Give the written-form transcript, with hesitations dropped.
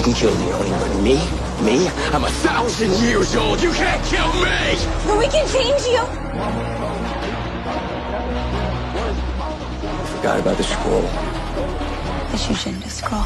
You can kill Leone, but me, I'm 1,000 years old. You can't kill me! But we can change you. Forgot about the scroll. But you shouldn't have scroll.